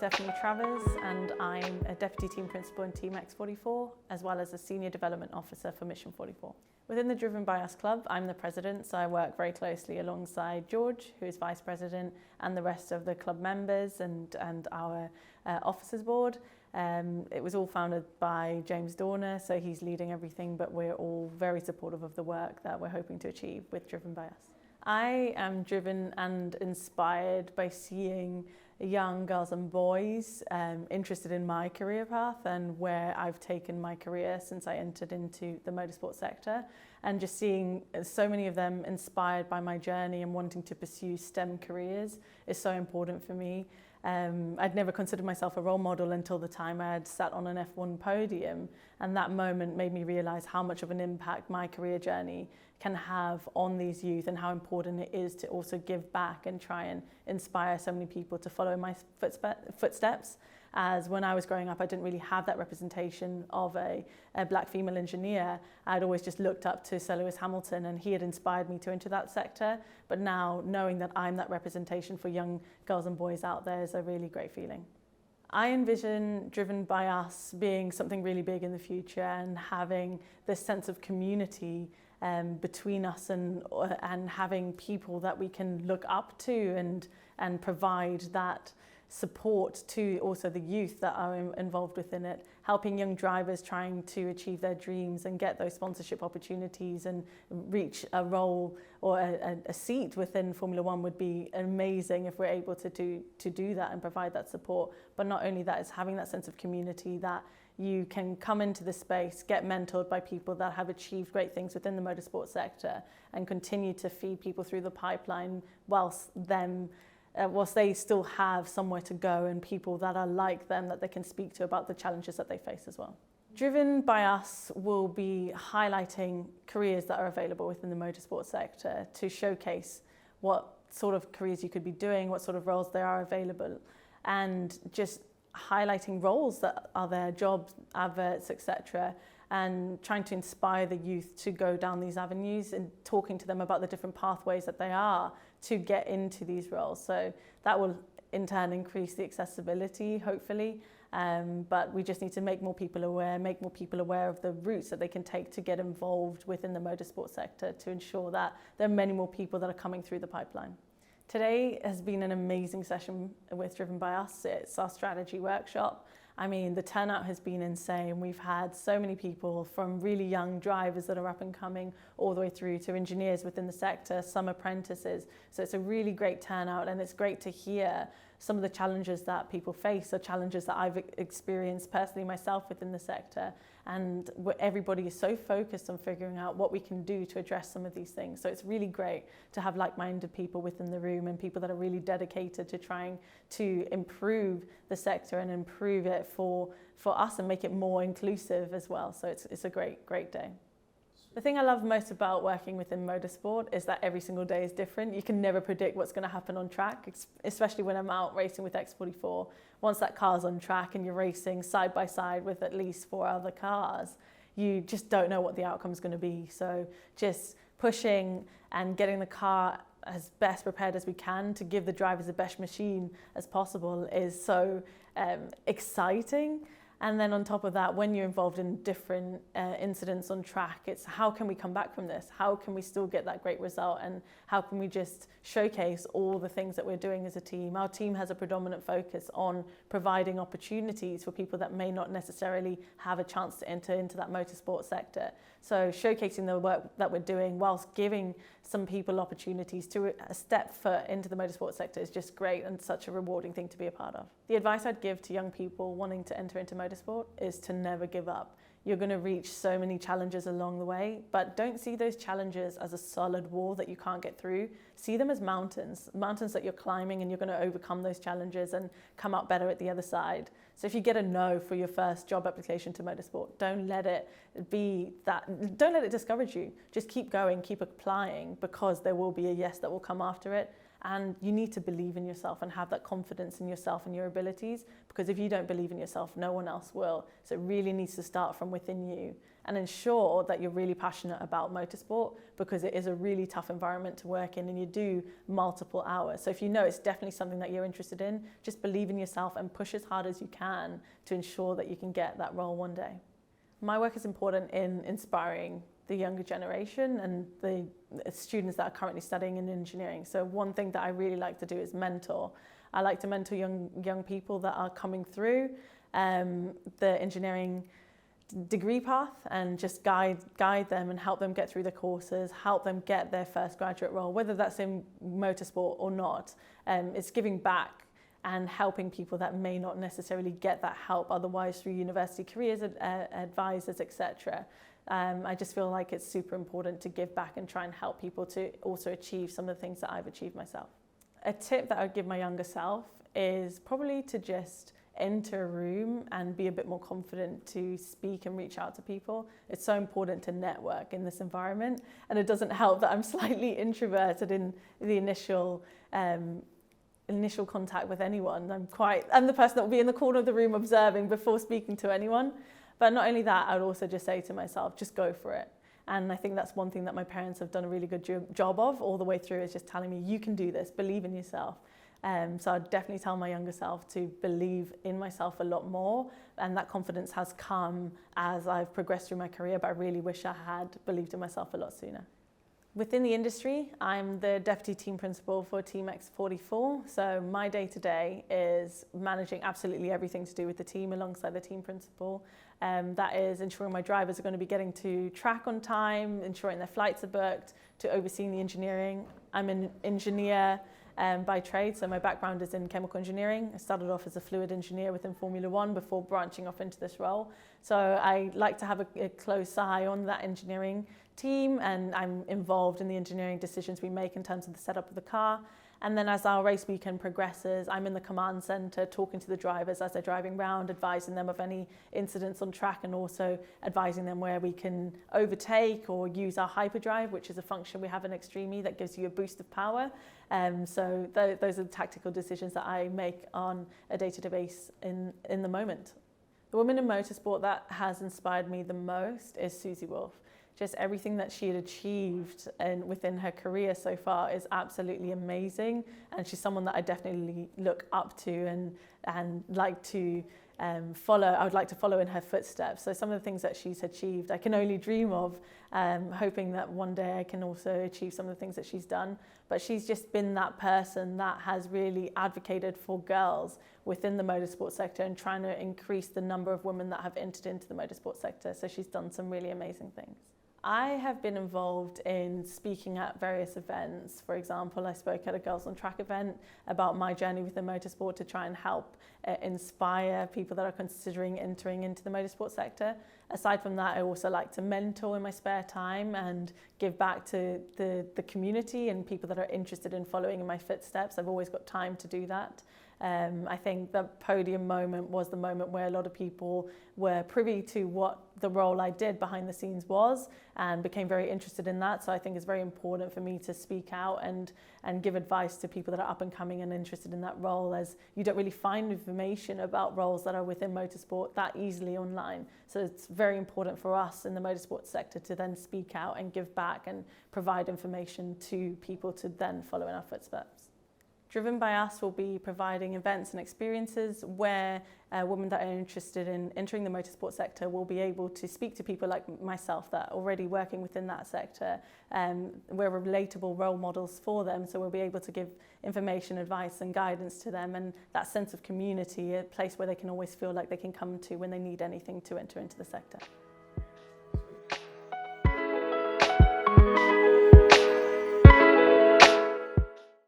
Stephanie Travers and I'm a Deputy Team Principal in Team X44 as well as a Senior Development Officer for Mission 44. Within the Driven by Us Club, I'm the President, so I work very closely alongside George, who is Vice President, and the rest of the club members and our Officers Board. It was all founded by James Dorner, so he's leading everything, but we're all very supportive of the work that we're hoping to achieve with Driven by Us. I am driven and inspired by seeing young girls and boys interested in my career path and where I've taken my career since I entered into the motorsport sector, and just seeing so many of them inspired by my journey and wanting to pursue STEM careers is so important for me. I'd never considered myself a role model until the time I had sat on an F1 podium, and that moment made me realise how much of an impact my career journey can have on these youth and how important it is to also give back and try and inspire so many people to follow my footsteps. As when I was growing up, I didn't really have that representation of a black female engineer. I'd always just looked up to Sir Lewis Hamilton, and he had inspired me to enter that sector. But now, knowing that I'm that representation for young girls and boys out there is a really great feeling. I envision Driven by Us being something really big in the future and having this sense of community between us and having people that we can look up to and provide that support to also the youth that are involved within it, helping young drivers trying to achieve their dreams and get those sponsorship opportunities and reach a role or a seat within Formula One would be amazing if we're able to do that and provide that support. But not only that, it's having that sense of community that you can come into the space, get mentored by people that have achieved great things within the motorsport sector and continue to feed people through the pipeline whilst they still have somewhere to go and people that are like them that they can speak to about the challenges that they face as well. Driven by Us will be highlighting careers that are available within the motorsport sector to showcase what sort of careers you could be doing, what sort of roles there are available, and just highlighting roles that are there, jobs, adverts, etc., and trying to inspire the youth to go down these avenues and talking to them about the different pathways that they are to get into these roles. So that will in turn increase the accessibility, hopefully, but we just need to make more people aware of the routes that they can take to get involved within the motorsport sector to ensure that there are many more people that are coming through the pipeline. Today has been an amazing session with Driven by Us. It's our strategy workshop. I mean, the turnout has been insane. We've had so many people from really young drivers that are up and coming all the way through to engineers within the sector, some apprentices. So it's a really great turnout, and it's great to hear some of the challenges that people face, or challenges that I've experienced personally myself within the sector. And everybody is so focused on figuring out what we can do to address some of these things. So it's really great to have like-minded people within the room and people that are really dedicated to trying to improve the sector and improve it for us and make it more inclusive as well. So it's a great day. The thing I love most about working within motorsport is that every single day is different. You can never predict what's going to happen on track, especially when I'm out racing with X44. Once that car's on track and you're racing side by side with at least 4 other cars, you just don't know what the outcome is going to be. So just pushing and getting the car as best prepared as we can to give the drivers the best machine as possible is so exciting. And then on top of that, when you're involved in different incidents on track, it's how can we come back from this? How can we still get that great result? And how can we just showcase all the things that we're doing as a team? Our team has a predominant focus on providing opportunities for people that may not necessarily have a chance to enter into that motorsport sector. So showcasing the work that we're doing whilst giving some people opportunities to step foot into the motorsport sector is just great and such a rewarding thing to be a part of. The advice I'd give to young people wanting to enter into motorsport is to never give up. You're going to reach so many challenges along the way, but don't see those challenges as a solid wall that you can't get through. See them as mountains that you're climbing, and you're going to overcome those challenges and come out better at the other side. So if you get a no for your first job application to motorsport, don't let it discourage you. Just keep going, keep applying, because there will be a yes that will come after it. And you need to believe in yourself and have that confidence in yourself and your abilities, because if you don't believe in yourself, no one else will. So it really needs to start from within you. and ensure that you're really passionate about motorsport, because it is a really tough environment to work in and you do multiple hours. So if you know it's definitely something that you're interested in, just believe in yourself and push as hard as you can to ensure that you can get that role one day. My work is important in inspiring the younger generation and the students that are currently studying in engineering. So one thing that I really like to do is mentor. I like to mentor young people that are coming through the engineering degree path and just guide them and help them get through the courses, help them get their first graduate role, whether that's in motorsport or not. It's giving back and helping people that may not necessarily get that help otherwise through university careers, advisors, etc. I just feel like it's super important to give back and try and help people to also achieve some of the things that I've achieved myself. A tip that I would give my younger self is probably to just enter a room and be a bit more confident to speak and reach out to people. It's so important to network in this environment, and it doesn't help that I'm slightly introverted in the initial contact with anyone. I'm the person that will be in the corner of the room observing before speaking to anyone. But not only that, I would also just say to myself, just go for it. And I think that's one thing that my parents have done a really good job of all the way through, is just telling me, you can do this, believe in yourself. So I'd definitely tell my younger self to believe in myself a lot more. And that confidence has come as I've progressed through my career, but I really wish I had believed in myself a lot sooner. Within the industry, I'm the deputy team principal for Team X44. So my day-to-day is managing absolutely everything to do with the team alongside the team principal. That is ensuring my drivers are going to be getting to track on time, ensuring their flights are booked, to overseeing the engineering. I'm an engineer by trade, so my background is in chemical engineering. I started off as a fluid engineer within Formula One before branching off into this role. So I like to have a close eye on that engineering team, and I'm involved in the engineering decisions we make in terms of the setup of the car. And then as our race weekend progresses, I'm in the command centre talking to the drivers as they're driving around, advising them of any incidents on track, and also advising them where we can overtake or use our hyperdrive, which is a function we have in Extreme that gives you a boost of power. So those are the tactical decisions that I make on a day-to-day basis in the moment. The woman in motorsport that has inspired me the most is Susie Wolff. Just everything that she had achieved within her career so far is absolutely amazing, and she's someone that I definitely look up to and like to follow. I would like to follow in her footsteps. So some of the things that she's achieved, I can only dream of, hoping that one day I can also achieve some of the things that she's done. But she's just been that person that has really advocated for girls within the motorsport sector and trying to increase the number of women that have entered into the motorsport sector. So she's done some really amazing things. I have been involved in speaking at various events. For example, I spoke at a Girls on Track event about my journey within motorsport to try and help inspire people that are considering entering into the motorsport sector. Aside from that, I also like to mentor in my spare time and give back to the community and people that are interested in following in my footsteps. I've always got time to do that. I think the podium moment was the moment where a lot of people were privy to what the role I did behind the scenes was and became very interested in that. So I think it's very important for me to speak out and give advice to people that are up and coming and interested in that role, as you don't really find information about roles that are within motorsport that easily online. So it's very important for us in the motorsport sector to then speak out and give back and provide information to people to then follow in our footsteps. Driven by Us will be providing events and experiences where women that are interested in entering the motorsport sector will be able to speak to people like myself that are already working within that sector. We're relatable role models for them, so we'll be able to give information, advice and guidance to them, and that sense of community, a place where they can always feel like they can come to when they need anything to enter into the sector.